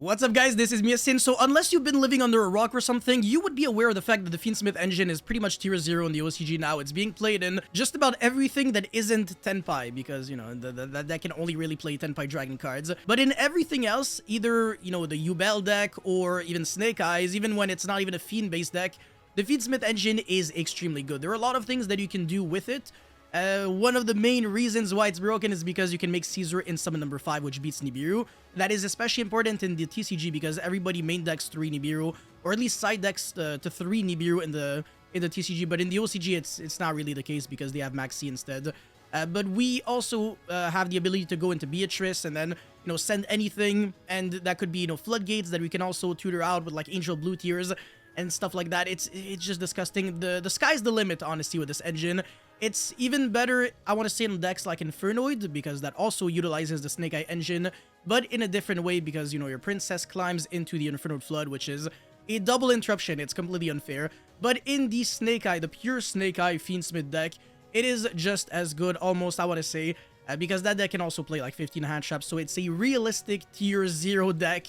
What's up guys, this is Miasin. So unless you've been living under a rock or something, you would be aware of the fact that the Fiend Smith engine is pretty much tier 0 in the OCG now. It's being played in just about everything that isn't Tenpai because, you know, that can only really play Tenpai Dragon cards. But in everything else, either, you know, the Yubel deck or even Snake Eyes, even when it's not even a Fiend-based deck, the Fiend Smith engine is extremely good. There are a lot of things that you can do with it. One of the main reasons why it's broken is because you can make Caesar in summon number 5, which beats Nibiru. That is especially important in the TCG because everybody main decks 3 Nibiru, or at least side decks to 3 Nibiru in the TCG. But in the OCG, it's not really the case because they have Maxi instead. But we also have the ability to go into Beatrice and then, you know, send anything, and that could be, you know, floodgates that we can also tutor out with like Angel Blue tiers and stuff like that. It's just disgusting. The sky's the limit, honestly, with this engine. It's even better, I want to say, in decks like Infernoid, because that also utilizes the Snake Eye engine, but in a different way because, you know, your Princess climbs into the Infernoid Flood, which is a double interruption. It's completely unfair. But in the Snake Eye, the pure Snake Eye Fiend Smith deck, it is just as good, almost, I want to say, because that deck can also play like 15 hand traps, so it's a realistic tier 0 deck.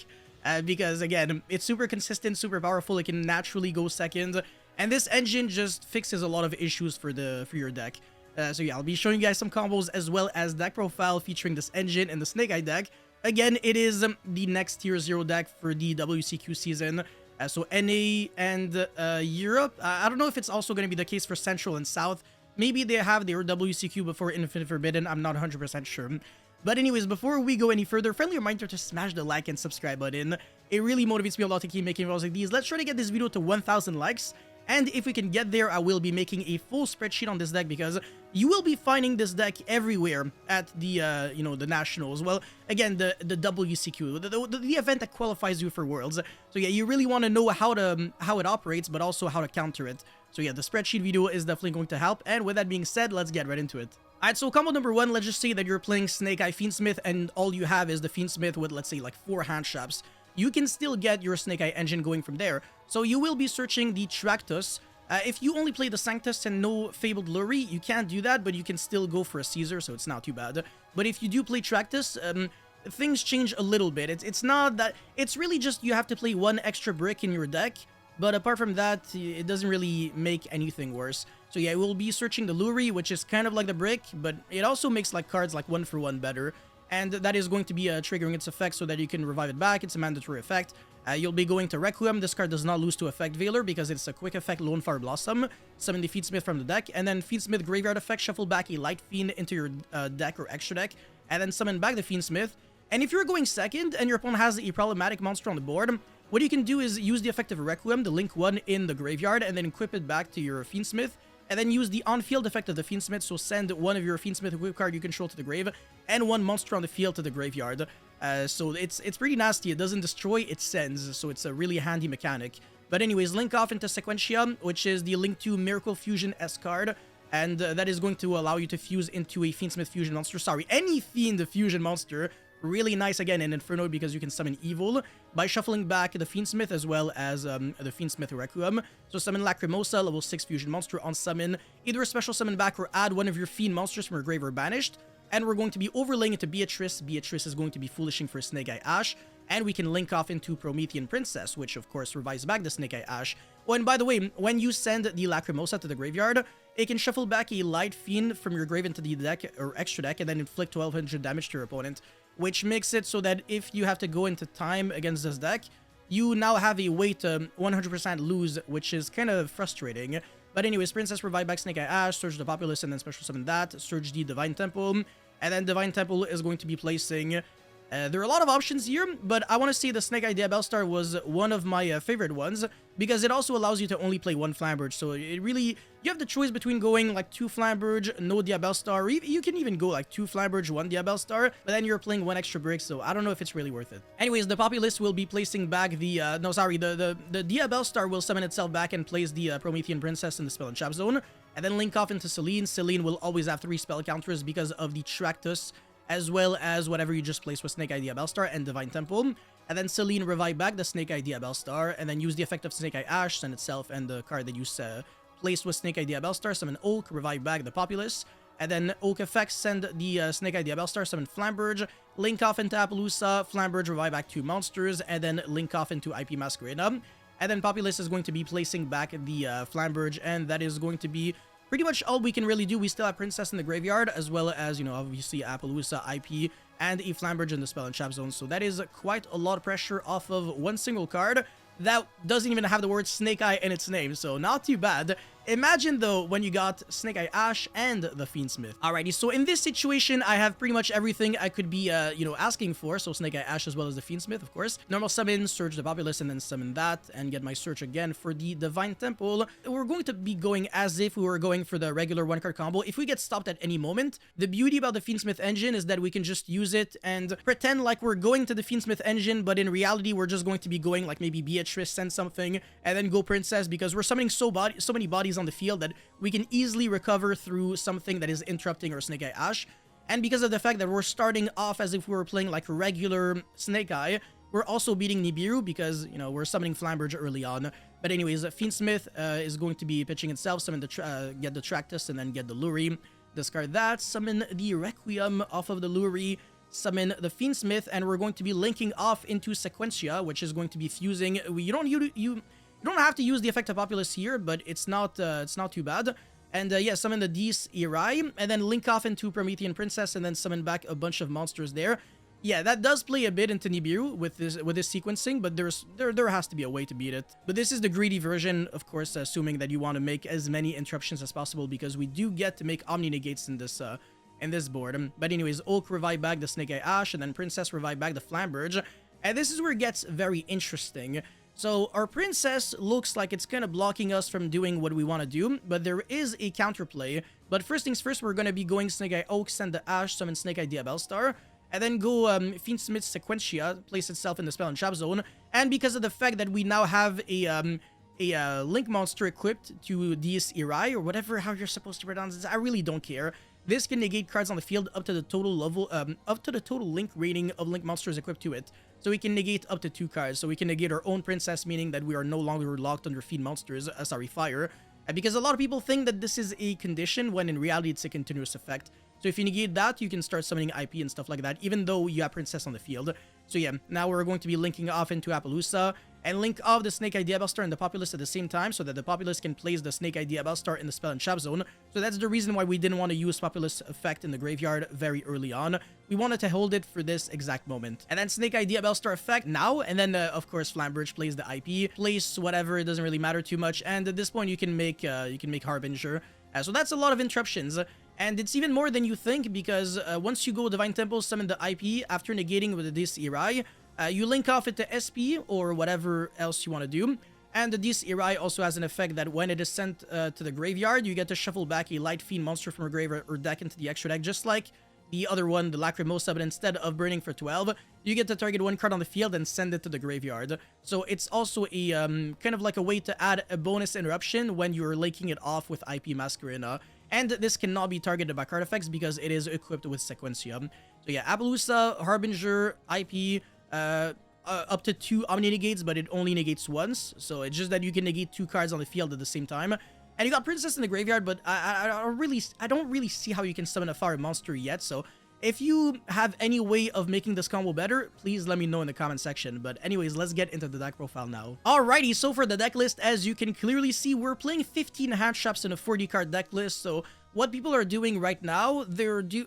Because, again, it's super consistent, super powerful, it can naturally go second, and this engine just fixes a lot of issues for your deck. So yeah, I'll be showing you guys some combos as well as deck profile featuring this engine and the Snake Eye deck. Again, it is the next tier 0 deck for the WCQ season. So NA and Europe, I don't know if it's also going to be the case for Central and South. Maybe they have their WCQ before Infinite Forbidden, I'm not 100% sure. But anyways, before we go any further, friendly reminder to smash the like and subscribe button. It really motivates me a lot to keep making videos like these. Let's try to get this video to 1,000 likes. And if we can get there, I will be making a full spreadsheet on this deck because you will be finding this deck everywhere at the, you know, the Nationals. Well, again, the WCQ, the event that qualifies you for Worlds. So yeah, you really want to know how it operates, but also how to counter it. So yeah, the spreadsheet video is definitely going to help. And with that being said, let's get right into it. Alright, so combo number 1, let's just say that you're playing Snake Eye Fiend Smith and all you have is the Fiend Smith with, let's say, like 4 hand traps. You can still get your Snake Eye engine going from there. So you will be searching the Tractus. If you only play the Sanctus and no Fabled Lurie, you can't do that, but you can still go for a Caesar, so it's not too bad. But if you do play Tractus, things change a little bit. It's not that... It's really just you have to play 1 extra brick in your deck. But apart from that, it doesn't really make anything worse. So yeah, we'll be searching the Lurie, which is kind of like the brick, but it also makes like cards like 1 for 1 better. And that is going to be triggering its effect so that you can revive it back. It's a mandatory effect. You'll be going to Requiem. This card does not lose to Effect Veiler because it's a quick effect Lone Fire Blossom. Summon the Fiend Smith from the deck. And then Fiend Smith Graveyard effect, shuffle back a Light Fiend into your deck or extra deck. And then summon back the Fiend Smith. And if you're going second and your opponent has a problematic monster on the board, what you can do is use the effect of Requiem, the link 1 in the graveyard, and then equip it back to your Fiend Smith. And then use the on-field effect of the Fiend Smith, so send 1 of your Fiend Smith equip card you control to the grave, and 1 monster on the field to the graveyard. So it's pretty nasty. It doesn't destroy, it sends, so it's a really handy mechanic. But anyways, link off into Sequentia, which is the link to Miracle Fusion S card, and that is going to allow you to fuse into a Fiend Smith Fusion monster. Sorry, any Fiend Fusion monster. Really nice, again, in Inferno because you can summon Evil by shuffling back the Fiend Smith as well as the Fiend Smith Requiem. So summon Lacrimosa, level 6 Fusion monster on summon. Either a special summon back or add 1 of your Fiend monsters from your grave or banished. And we're going to be overlaying it to Beatrice. Beatrice is going to be Foolishing for Snake Eye Ash. And we can link off into Promethean Princess, which of course revives back the Snake Eye Ash. Oh, and by the way, when you send the Lacrimosa to the graveyard, it can shuffle back a Light Fiend from your grave into the deck or extra deck and then inflict 1200 damage to your opponent. Which makes it so that if you have to go into time against this deck, you now have a way to 100% lose, which is kind of frustrating. But anyways, Princess revive back Snake Eye Ash, Surge the Populace, and then special summon that, Surge the Divine Temple, and then Divine Temple is going to be placing... there are a lot of options here, but I want to say the Snake Eye Diabellstar was one of my favorite ones, because it also allows you to only play 1 Flamberge, so it really... You have the choice between going like 2 Flamberge, no Diabellstar, or you can even go like 2 Flamberge, 1 Diabellstar, but then you're playing 1 extra brick, so I don't know if it's really worth it. Anyways, the Populace will be placing back the... no, sorry, the Diabellstar will summon itself back and place the Promethean Princess in the Spell and Trap Zone, and then link off into Selene. Selene will always have 3 spell counters because of the Tractus, as well as whatever you just placed with Snake Eye Diabellstar and Divine Temple. And then Selene revive back the Snake Eye Diabellstar, and then use the effect of Snake Eye Ash, send itself, and the card that you placed with Snake Eye Diabellstar, summon Oak, revive back the Populace. And then Oak Effects, send the Snake Eye Diabellstar, summon Flamberge, link off into Appaloosa, Flamberge, revive back 2 monsters, and then link off into IP Masquerade. And then Populist is going to be placing back the Flamberge, and that is going to be pretty much all we can really do. We still have Princess in the graveyard, as well as, you know, obviously Appaloosa, IP, and a Flamberge in the Spell and Trap Zone. So that is quite a lot of pressure off of one single card that doesn't even have the word Snake Eye in its name, so not too bad. Imagine, though, when you got Snake Eye Ash and the Fiend Smith. Alrighty, so in this situation, I have pretty much everything I could be, you know, asking for. So Snake Eye Ash as well as the Fiend Smith, of course. Normal summon, search the Populist, and then summon that, and get my search again for the Divine Temple. We're going to be going as if we were going for the regular one-card combo. If we get stopped at any moment, the beauty about the Fiend Smith engine is that we can just use it and pretend like we're going to the Fiend Smith engine, but in reality, we're just going to be going like maybe Beatrice, send something, and then go Princess, because we're summoning so many bodies on the field that we can easily recover through something that is interrupting our Snake Eye Ash. And because of the fact that we're starting off as if we were playing like regular Snake Eye, we're also beating Nibiru because, you know, we're summoning Flamberge early on. But anyways, Fiend Smith is going to be pitching itself, summon the get the Tractus, and then get the Luri. Discard that, summon the Requiem off of the Luri, summon the Fiend Smith, and we're going to be linking off into Sequentia, which is going to be fusing. You don't have to use the effect of Populist here, but it's not too bad. And yeah, summon the Dees Irai, and then link off into Promethean Princess, and then summon back a bunch of monsters there. Yeah, that does play a bit into Nibiru with this sequencing, but there has to be a way to beat it. But this is the greedy version, of course, assuming that you want to make as many interruptions as possible, because we do get to make Omni Negates in this board. But anyways, Oak revive back the Snake Eye Ash, and then Princess revive back the Flamberge. And this is where it gets very interesting. So our Princess looks like it's kind of blocking us from doing what we want to do, but there is a counterplay. But first things first, we're going to be going Snake Eye Oak, send the Ash, summon Snake Eye Diabellstar, and then go Fiend Smith Sequentia, place itself in the Spell and Trap Zone. And because of the fact that we now have a Link monster equipped to Dees Irai, or whatever, how you're supposed to pronounce this, I really don't care. This can negate cards on the field up to the total level, up to the total Link rating of Link monsters equipped to it. So we can negate up to 2 cards. So we can negate our own Princess, meaning that we are no longer locked under Fiend monsters, fire. Because a lot of people think that this is a condition, when in reality it's a continuous effect. So if you negate that, you can start summoning IP and stuff like that, even though you have Princess on the field. So yeah, now we're going to be linking off into Appaloosa, and link off the Snake Eye Diabellstar and the Populist at the same time, so that the Populist can place the Snake Eye Diabellstar in the Spell and Trap Zone. So that's the reason why we didn't want to use Populist effect in the graveyard very early on. We wanted to hold it for this exact moment. And then Snake Eye Diabellstar effect now, and then of course Flamberge plays the IP, place whatever, it doesn't really matter too much. And at this point you can make Harbinger. So that's a lot of interruptions. And it's even more than you think, because once you go Divine Temple, summon the IP, after negating with this Irai, you link off it to SP or whatever else you want to do. And this Irai also has an effect that when it is sent to the graveyard, you get to shuffle back a Light Fiend monster from a graveyard or deck into the extra deck, just like the other one, the Lacrimosa, but instead of burning for 12, you get to target 1 card on the field and send it to the graveyard. So it's also a kind of like a way to add a bonus interruption when you're linking it off with IP Masquerena. And this cannot be targeted by card effects because it is equipped with Sequentia. So yeah, Appaloosa, Harbinger, IP, up to 2 Omni Negates, but it only negates once. So it's just that you can negate 2 cards on the field at the same time. And you got Princess in the graveyard, but I don't really see how you can summon a fire monster yet. So if you have any way of making this combo better, please let me know in the comment section. But anyways, let's get into the deck profile now. Alrighty, so for the deck list, as you can clearly see, we're playing 15 hand traps in a 40 card deck list. So what people are doing right now,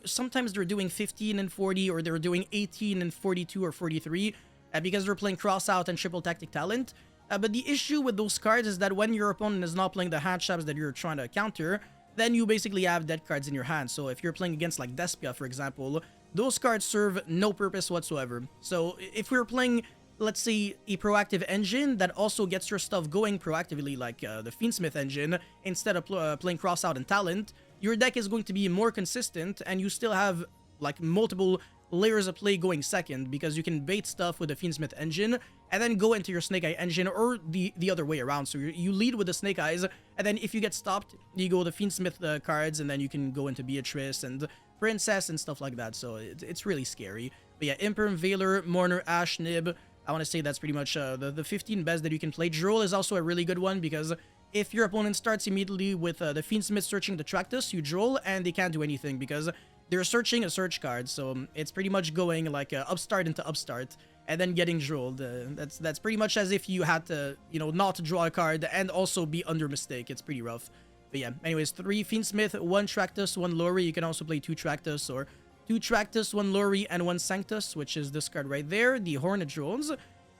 sometimes they're doing 15 and 40, or they're doing 18 and 42 or 43, because they're playing cross out and triple tactic talent. But the issue with those cards is that when your opponent is not playing the hand traps that you're trying to counter, then you basically have dead cards in your hand. So if you're playing against like Despia, for example, those cards serve no purpose whatsoever. So if we're playing, let's say, a proactive engine that also gets your stuff going proactively, like the Fiend Smith engine, instead of playing cross out and talent, your deck is going to be more consistent, and you still have like multiple layers of play going second, because you can bait stuff with the Fiend Smith engine and then go into your Snake Eye engine, or the other way around. So you lead with the Snake Eyes, and then if you get stopped, you go the Fiend Smith cards, and then you can go into Beatrice and Princess and stuff like that. So it's really scary. But yeah, Imperm, Veiler, Mourner, Ash, Nib, I want to say that's pretty much the 15 best that you can play. Droll is also a really good one, because if your opponent starts immediately with the Fiend Smith searching the Tractus, you droll, and they can't do anything because they're searching a search card. So it's pretty much going like upstart into upstart and then getting drolled. That's pretty much as if you had to, you know, not draw a card and also be under mistake. It's pretty rough. But yeah, anyways, 3 Fiend Smith, 1 Tractus, 1 Lori. You can also play 2 Tractus or 2 Tractus, 1 Lori, and 1 Sanctus, which is this card right there, the Hornet Drones.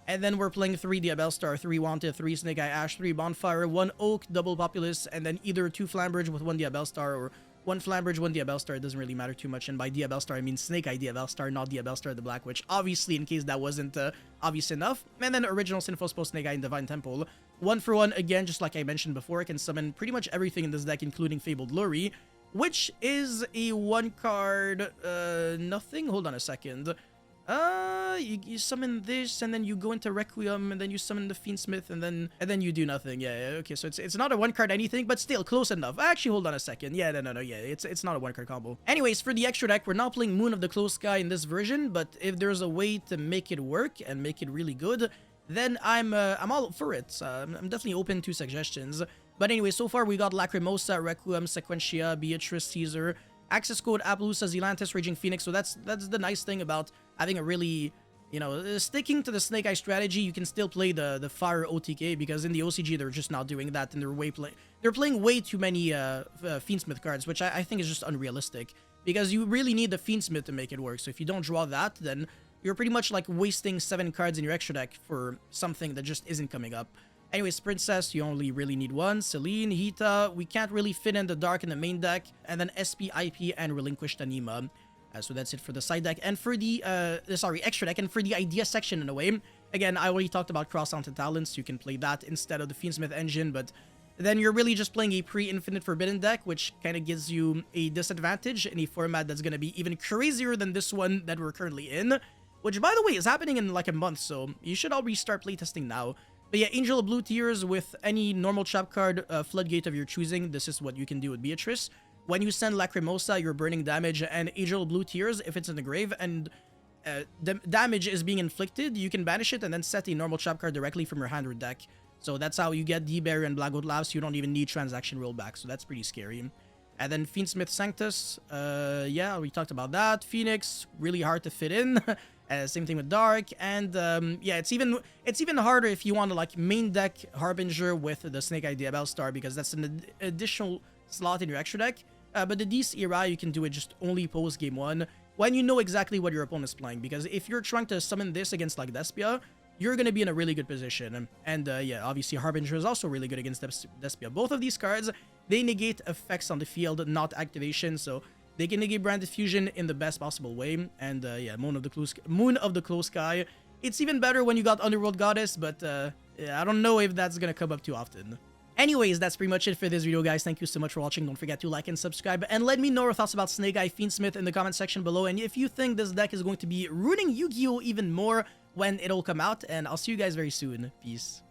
And then we're playing 3 Diabellstar, 3 Wanted, 3 Snake Eye Ash, 3 Bonfire, 1 Oak, double Populace, and then either 2 Flambridge with 1 Diabellstar or 1 Flambridge, 1 Diabellstar. It doesn't really matter too much. And by Diabellstar, I mean Snake Eye Diabellstar, not Diabellstar the Black Witch. Obviously, in case that wasn't obvious enough. And then original Sinfospo, Snake Eye, and Divine Temple. 1 for 1, again, just like I mentioned before, I can summon pretty much everything in this deck, including Fabled Luri, which is a 1 card, nothing? Hold on a second. You summon this, and then you go into Requiem, and then you summon the Fiend Smith, and then you do nothing. Yeah, okay, so it's not a 1 card anything, but still close enough. Actually, hold on a second. Yeah, no, yeah, it's not a 1 card combo. Anyways, for the extra deck, we're not playing Moon of the Close Sky in this version, but if there's a way to make it work and make it really good, then I'm all for it. I'm definitely open to suggestions. But anyway, so far we got Lacrimosa, Requiem, Sequentia, Beatrice, Caesar, Access Code, Appaloosa, Zelantis, Raging Phoenix. So that's the nice thing about having a really, you know, sticking to the Snake Eye strategy. You can still play the Fire OTK because in the OCG they're just not doing that, and they're playing way too many Fiend Smith cards, which I think is just unrealistic because you really need the Fiend Smith to make it work. So if you don't draw that, then you're pretty much like wasting 7 cards in your extra deck for something that just isn't coming up. Anyways, Princess, you only really need 1. Celine, Hita, we can't really fit in the Dark in the main deck. And then SP, IP, and Relinquished Anima. So that's it for the side deck. And for the, extra deck. And for the idea section in a way. Again, I already talked about Cross-Mounted Talents. You can play that instead of the Fiend Smith engine. But then you're really just playing a pre-infinite Forbidden deck, which kind of gives you a disadvantage in a format that's going to be even crazier than this one that we're currently in. Which, by the way, is happening in like a month. So you should already start playtesting now. But yeah, Angel of Blue Tears with any normal trap card, Floodgate of your choosing. This is what you can do with Beatrice. When you send Lacrimosa, you're burning damage, and Angel of Blue Tears, if it's in the grave, and the damage is being inflicted, you can banish it and then set a normal trap card directly from your hand or deck. So that's how you get D-Berry and Blackwood Labs. You don't even need transaction rollback, so that's pretty scary. And then Fiend Smith Sanctus, yeah, we talked about that. Phoenix, really hard to fit in. Same thing with Dark, and yeah, it's even harder if you want to like main deck Harbinger with the Snake Eye Diabellstar because that's an additional slot in your extra deck. But the Dece era, you can do it just only post game 1 when you know exactly what your opponent is playing. Because if you're trying to summon this against like Despia, you're gonna be in a really good position. And yeah, obviously Harbinger is also really good against Despia. Both of these cards, they negate effects on the field, not activation. So they can negate Branded Fusion in the best possible way. And yeah, Moon of the Close Sky. It's even better when you got Underworld Goddess, but yeah, I don't know if that's gonna come up too often. Anyways, that's pretty much it for this video, guys. Thank you so much for watching. Don't forget to like and subscribe. And let me know your thoughts about Snake Eye Fiend Smith in the comment section below. And if you think this deck is going to be ruining Yu-Gi-Oh! Even more when it'll come out. And I'll see you guys very soon. Peace.